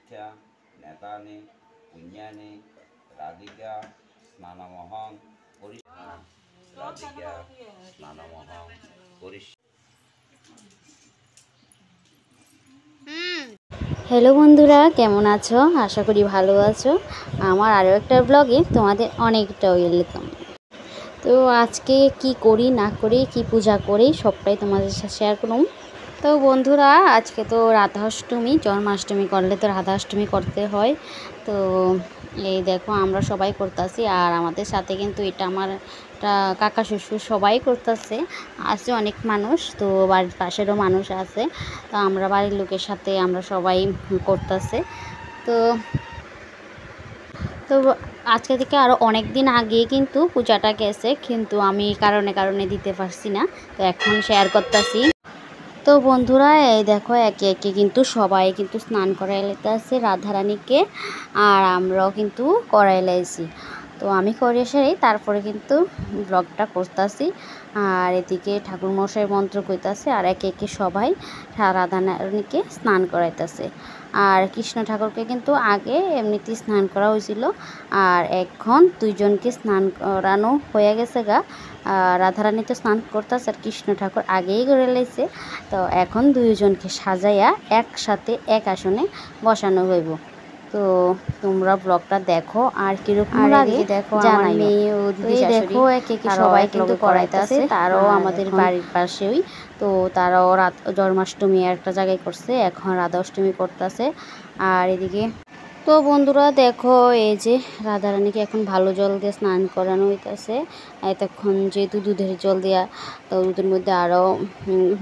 प्रतिष्ठा नेतानि पुण्यानि राधिका स्नानमहं राधिका स्नानमहं हेलो बंधुरा केमन आछो आशा करी भालो आछो। आमार आरो एकटा ब्लगे तोमादेर अनेकटा वेलकाम। तो आज के की करी ना करी की पूजा करी सबटाई तोमादेर साथे शेयर करलाम। तो बंधुरा आज के तो राधाष्टमी जन्माष्टमी करले तो राधाष्टमी करते हैं। तो ये देखो आमरा सबाई करतेছি আর আমাদের সাথে কিন্তু এটা আমার কাকা শ্বশুর সবাই করতেছে। আছে অনেক মানুষ, তো বাড়ির পাশেরও মানুষ আছে, তো আমরা বাড়ির লোকের সাথে আমরা সবাই করতেছে। তো তো আজকে থেকে আরও অনেক দিন আগে কিন্তু পূজাটা গেছে, কিন্তু আমি কারণে কারণে দিতে পারছি না, তো এখন শেয়ার করতেছি। তো বন্ধুরা এই দেখো একে একে কিন্তু সবাই কিন্তু স্নান করাই লাইতেছে রাধারানীকে, আর আমরাও কিন্তু করাই লাইছি। তো আমি করে সেরেই তারপরে কিন্তু ব্লগটা করতেছি, আর এদিকে ঠাকুর মশাই মন্ত্র কইতাছে আর একে একে সবাই রাধারানীকে স্নান করাইতেছে। আর কৃষ্ণ ঠাকুরকে কিন্তু আগে এমনিতেই স্নান করা হয়েছিল, আর এখন দুইজনকে স্নান করানো হয়ে গেছে গা। রাধারানী তো স্নান করতেছে আর কৃষ্ণ ঠাকুর আগেই করে লাইছে, তো এখন দুইজনকে সাজাইয়া একসাথে এক আসনে বসানো হইব। তো তোমরা ব্লগটা দেখো আর কিরকম লাগে দেখো। আমার মেয়ে ও দিদি দেখো একে একে সবাই কিন্তু করাইতেছে, তারাও আমাদের বাড়ির পাশেই। তো তারাও জন্মাষ্টমী একটা জায়গায় করছে, এখন রাধাষ্টমী করতেছে। আর এদিকে তো বন্ধুরা দেখো এই যে রাধারানীকে এখন ভালো জল দিয়ে স্নান করানো হইতেছে। এতক্ষণ যেহেতু দুধের জল দেওয়া, তো দুধের মধ্যে আরও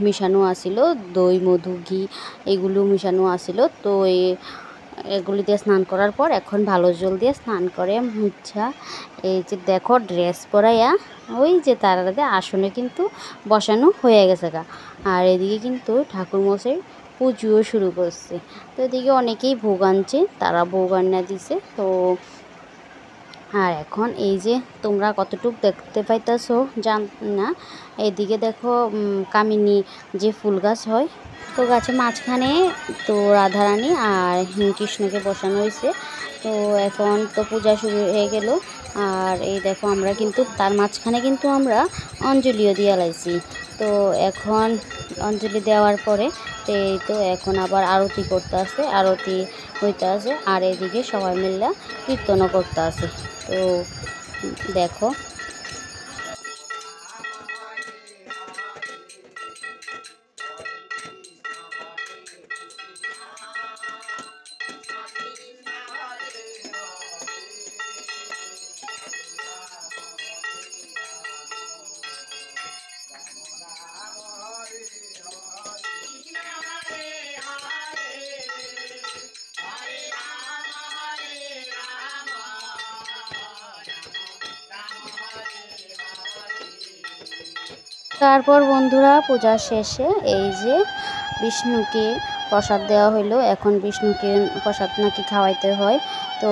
মিশানো আসিল, দই মধু ঘি এগুলো মিশানো আসিল। তো এগুলি দিয়ে স্নান করার পর এখন ভালো জল দিয়ে স্নান করে মুছা এই যে দেখো ড্রেস পরাইয়া ওই যে তার আসনে কিন্তু বসানো হয়ে গেছে গা। আর এদিকে কিন্তু ঠাকুরমশাই পুজোও শুরু করছে। তো এদিকে অনেকেই ভোগ আনছে, তারা ভোগ আনা দিছে। তো আর এখন এই যে তোমরা কতটুকু দেখতে পাইতেছো জান না, এদিকে দেখো কামিনী যে ফুল গাছ হয়, তো গাছের মাঝখানে তো রাধারানী আর কৃষ্ণকে বসানো হয়েছে। তো এখন তো পূজা শুরু হয়ে গেল, আর এই দেখো আমরা কিন্তু তার মাঝখানে কিন্তু আমরা অঞ্জলিও দিয়ে লাইছি। তো এখন অঞ্জলি দেওয়ার পরে এই তো এখন আবার আরতি করতে আছে, আরতি হইতে আছে, আর এদিকে সবাই মিলে কীর্তনও করতে আছে। তো দেখো তারপর বন্ধুরা পূজা শেষে এই যে বিষ্ণুকে প্রসাদ দেওয়া হইলো। এখন বিষ্ণুকে প্রসাদ নাকি খাওয়াইতে হয়। তো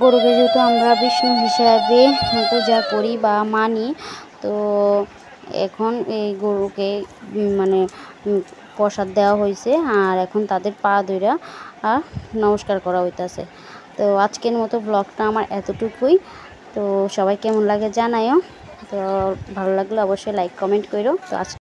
গরুকে যেহেতু আমরা বিষ্ণু হিসাবে পূজা করি বা মানি, তো এখন এই গরুকে মানে প্রসাদ দেওয়া হয়েছে, আর এখন তাদের পা ধইরা নমস্কার করা হইতাছে। তো আজকের মতো ব্লগটা আমার এতটুকুই। তো সবাই কেমন লাগে জানাইও। তো ভালো লাগলে অবশ্যই লাইক কমেন্ট করো। তো আজকে